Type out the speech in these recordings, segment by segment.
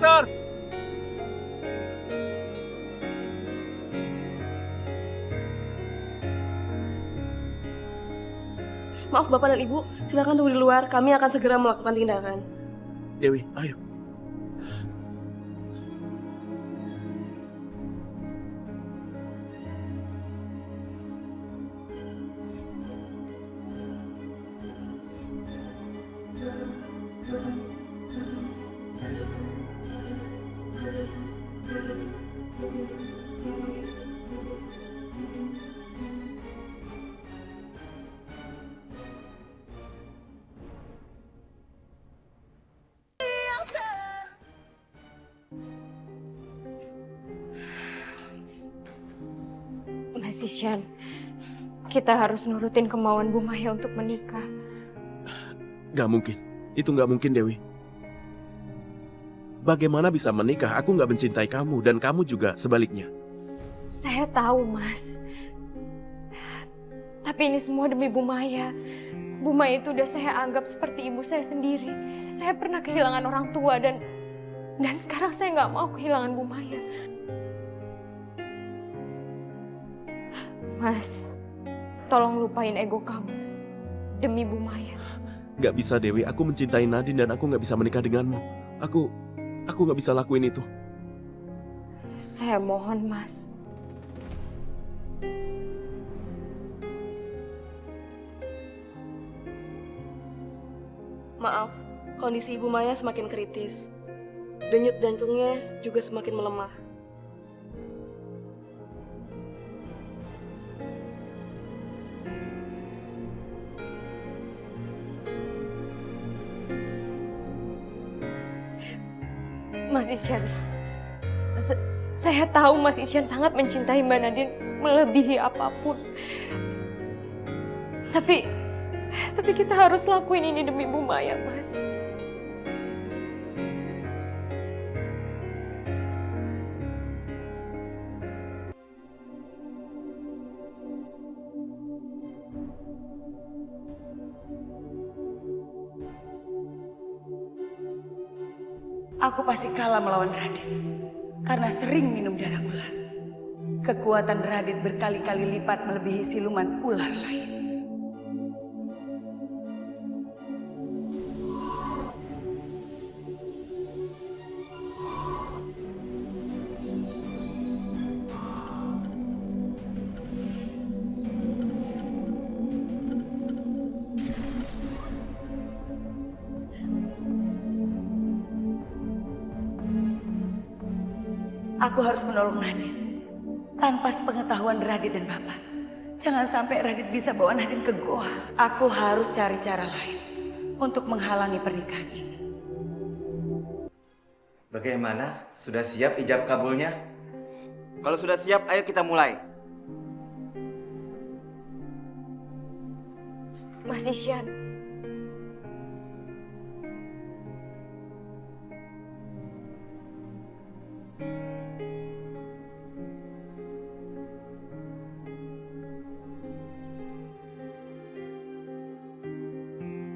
Dokter! Maaf Bapak dan Ibu, silakan tunggu di luar. Kami akan segera melakukan tindakan. Dewi, ayo. Mas Isyan, kita harus nurutin kemauan Bu Maya untuk menikah. Gak mungkin. Itu gak mungkin, Dewi. Bagaimana bisa menikah? Aku gak mencintai kamu dan kamu juga sebaliknya. Saya tahu, Mas. Tapi ini semua demi Bu Maya. Bu Maya itu udah saya anggap seperti ibu saya sendiri. Saya pernah kehilangan orang tua dan sekarang saya nggak mau kehilangan Bu Maya. Mas, tolong lupain ego kamu demi Bu Maya. Gak bisa, Dewi. Aku mencintai Nadine dan aku gak bisa menikah denganmu. Aku gak bisa lakuin itu. Saya mohon, Mas. Maaf, kondisi Ibu Maya semakin kritis. Denyut jantungnya juga semakin melemah. Mas Isyan, saya tahu Mas Isyan sangat mencintai Mbak Nadine melebihi apapun. Tapi kita harus lakuin ini demi Bu Maya, Mas. Aku pasti kalah melawan Radit karena sering minum darah ular. Kekuatan Radit berkali-kali lipat melebihi siluman ular lain. Aku harus menolong Nadine tanpa sepengetahuan Radit dan Bapak. Jangan sampai Radit bisa bawa Nadine ke goa. Aku harus cari cara lain untuk menghalangi pernikahan ini. Bagaimana? Sudah siap ijab kabulnya? Kalau sudah siap, ayo kita mulai. Mas Isyan,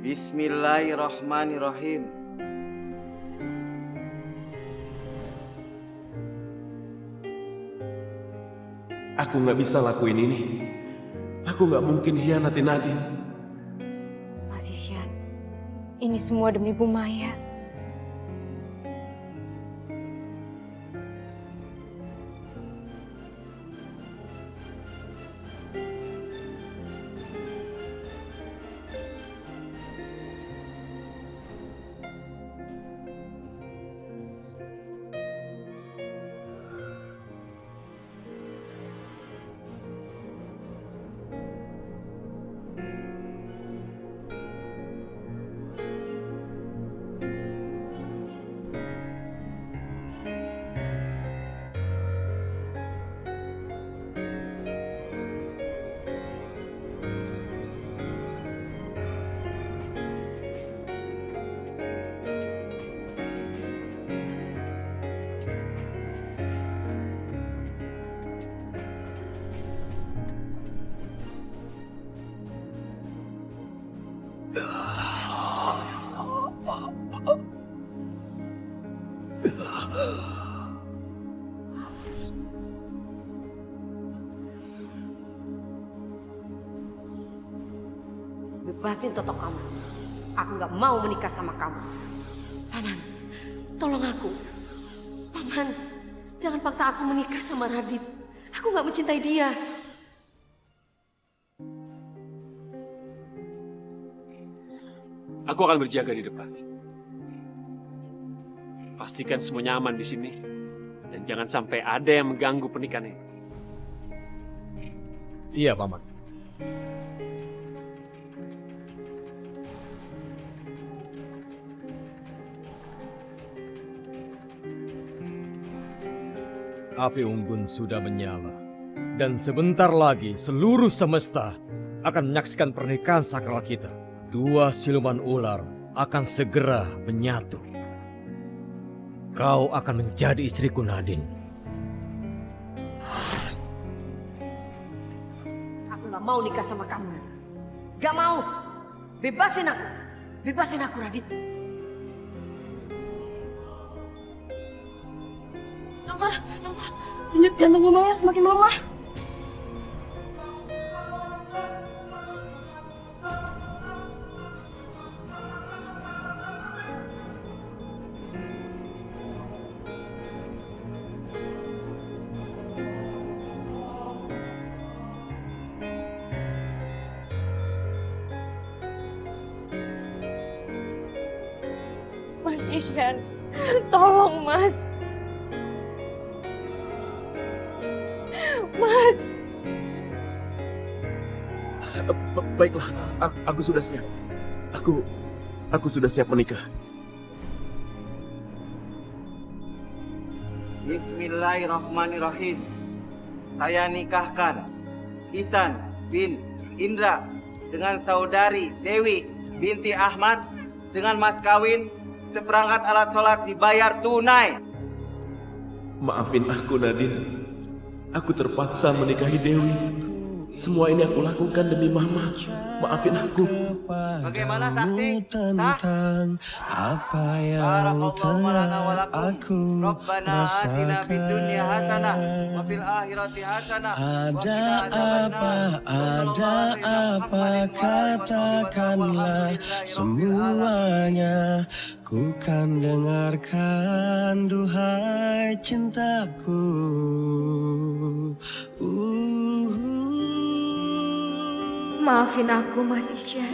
Bismillahirrahmanirrahim. Aku gak bisa lakuin ini. Aku gak mungkin hianati Nadine. Mas Isyan, ini semua demi Bu Maya. Bebasin Toto kamu. Aku nggak mau menikah sama kamu. Paman, tolong aku. Paman, jangan paksa aku menikah sama Radit. Aku nggak mencintai dia. Aku akan berjaga di depan. Pastikan semuanya aman di sini. Dan jangan sampai ada yang mengganggu pernikahan ini. Iya, Paman. Api unggun sudah menyala. Dan sebentar lagi seluruh semesta akan menyaksikan pernikahan sakral kita. Dua siluman ular akan segera menyatu. Kau akan menjadi istriku, Nadine. Aku nggak mau nikah sama kamu. Gak mau. Bebasin aku. Bebasin aku, Radit. Dokter, denyut jantung Bu Maya semakin melemah. Mas Isyan, tolong Mas. Mas, Baiklah, aku sudah siap. Aku sudah siap menikah. Bismillahirrahmanirrahim. Saya nikahkan Ihsan bin Indra dengan saudari Dewi binti Ahmad dengan mas kawin seperangkat alat sholat dibayar tunai. Maafin aku, Nadine. Aku terpaksa menikahi Dewi. Semua ini aku lakukan demi Mama. Maafin aku. Bagaimana saksi? Tentang apa yang telah aku rasakan. Ada apa, katakanlah semuanya. Ku kan dengarkan, duhai cintaku. maafin aku Mas Isyan.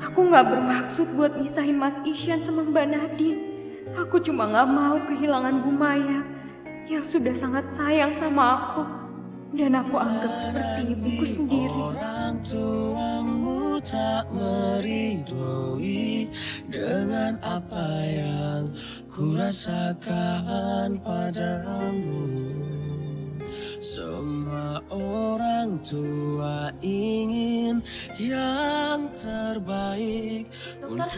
Aku gak bermaksud buat misahin Mas Isyan sama Mbak Nadine. Aku cuma gak mau kehilangan Bu Maya yang sudah sangat sayang sama aku. Dan aku anggap seperti ibuku sendiri. Orang tuamu tak meridhoi dengan apa yang ku rasakan padamu. Semua orang tua ingin yang terbaik untuk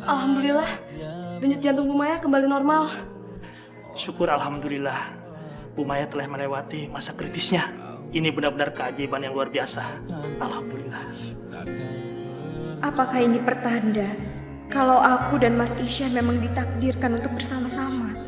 Alhamdulillah, denyut jantung Bu Maya kembali normal. Syukur alhamdulillah, Bu Maya telah melewati masa kritisnya. Ini benar-benar keajaiban yang luar biasa. Alhamdulillah. Apakah ini pertanda kalau aku dan Mas Isyan memang ditakdirkan untuk bersama-sama?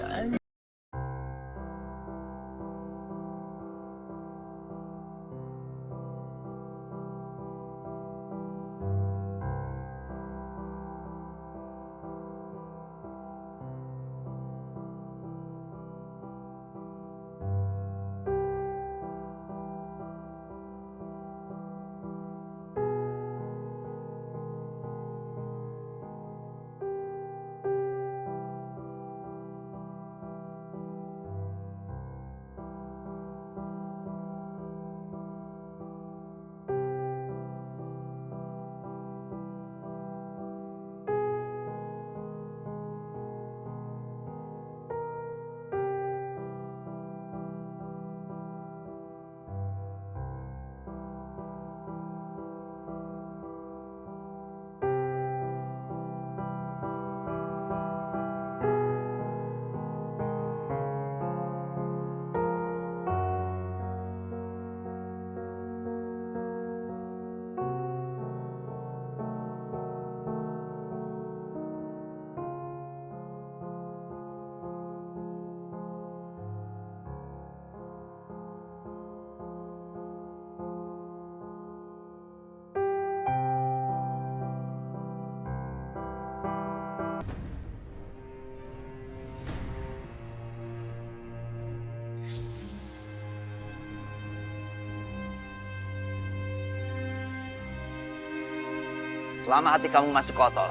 Selama hati kamu masih kotor,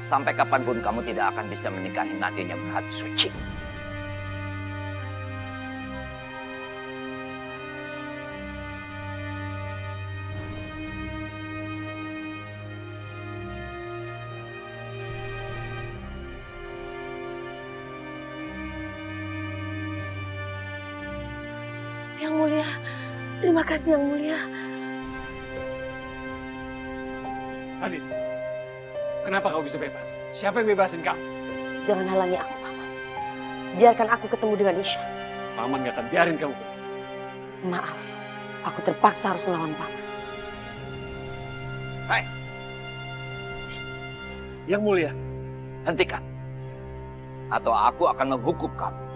sampai kapanpun kamu tidak akan bisa menikahi Nadine yang berhati suci. Yang mulia, terima kasih Yang mulia. Nadine, kenapa kau bisa bebas? Siapa yang bebasin kamu? Jangan halangi aku, Paman. Biarkan aku ketemu dengan Isya. Paman gak akan biarin kamu. Maaf, aku terpaksa harus melawan Paman. Hai, Yang mulia, hentikan. Atau aku akan menghukum kamu.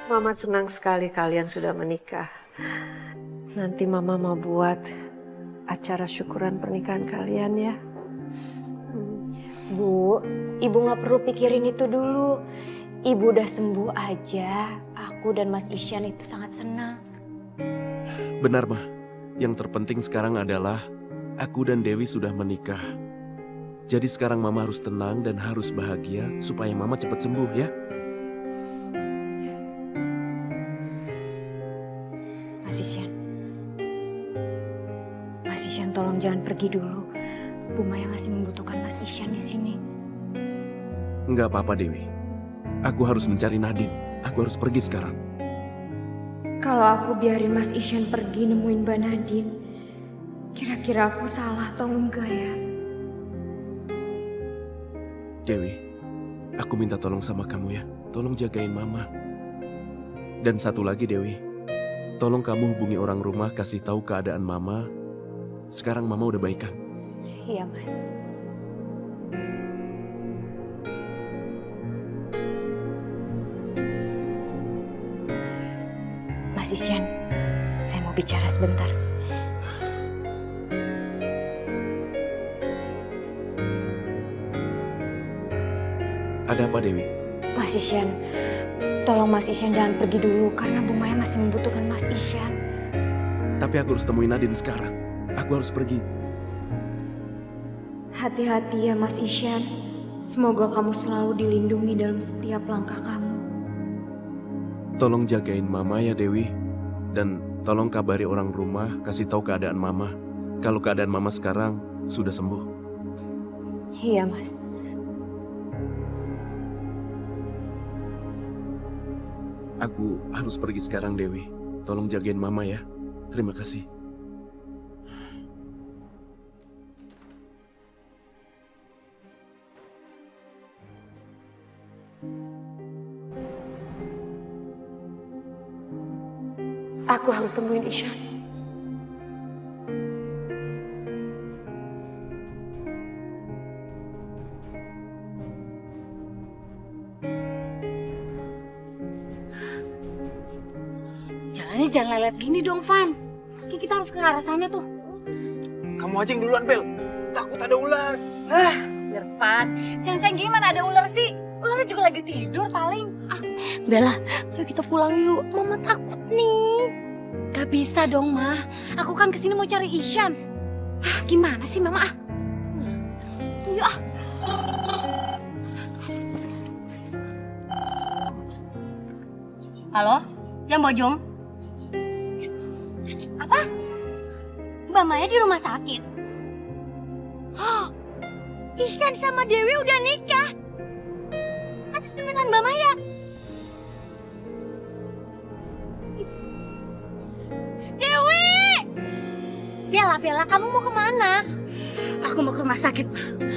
Mama senang sekali kalian sudah menikah. Nanti Mama mau buat acara syukuran pernikahan kalian ya. Bu, Ibu gak perlu pikirin itu dulu. Ibu udah sembuh aja. Aku dan Mas Isyan itu sangat senang. Benar, Ma. Yang terpenting sekarang adalah aku dan Dewi sudah menikah. Jadi sekarang Mama harus tenang dan harus bahagia supaya Mama cepat sembuh ya. Mas Isyan tolong jangan pergi dulu. Bu Maya masih membutuhkan Mas Isyan di sini. Enggak apa-apa Dewi. Aku harus mencari Nadine. Aku harus pergi sekarang. Kalau aku biarin Mas Isyan pergi nemuin Mbak Nadine, kira-kira aku salah atau enggak ya? Dewi, aku minta tolong sama kamu ya. Tolong jagain Mama. Dan satu lagi Dewi, tolong kamu hubungi orang rumah kasih tahu keadaan Mama. Sekarang Mama udah baikan. Iya, Mas. Mas Isyan, saya mau bicara sebentar. Ada apa Dewi? Mas Isyan, tolong Mas Isyan jangan pergi dulu karena Bu Maya masih membutuhkan Mas Isyan. Tapi aku harus temuin Nadine sekarang. Aku harus pergi. Hati-hati ya Mas Isyan. Semoga kamu selalu dilindungi dalam setiap langkah kamu. Tolong jagain Mama ya Dewi. Dan tolong kabari orang rumah, kasih tahu keadaan Mama. Kalau keadaan Mama sekarang sudah sembuh. Iya, Mas. Aku harus pergi sekarang Dewi. Tolong jagain Mama ya. Terima kasih. Aku harus temuin Isyan. Jalannya jangan lelet gini dong, Van. Kita harus ke arah sana tuh. Kamu aja yang duluan, Bel. Takut ada ular. Irfan, siang-siang gimana ada ular sih? Ularnya juga lagi tidur paling. Bella, ayo kita pulang yuk. Mama takut nih. Gak bisa dong, Ma. Aku kan kesini mau cari Isyan. Gimana sih, Mama? Yuk ah. Halo, yang Bojong? Apa? Mbak Maya di rumah sakit? Isyan sama Dewi udah nikah. Atas permintaan Mbak Maya. Dewi! Bella, kamu mau kemana? Aku mau ke rumah sakit.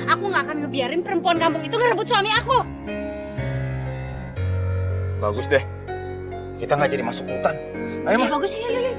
Aku gak akan ngebiarin perempuan kampung itu ngerebut suami aku. Bagus deh. Kita nggak jadi masuk hutan. Ayo, Ma. Bagus, ayo.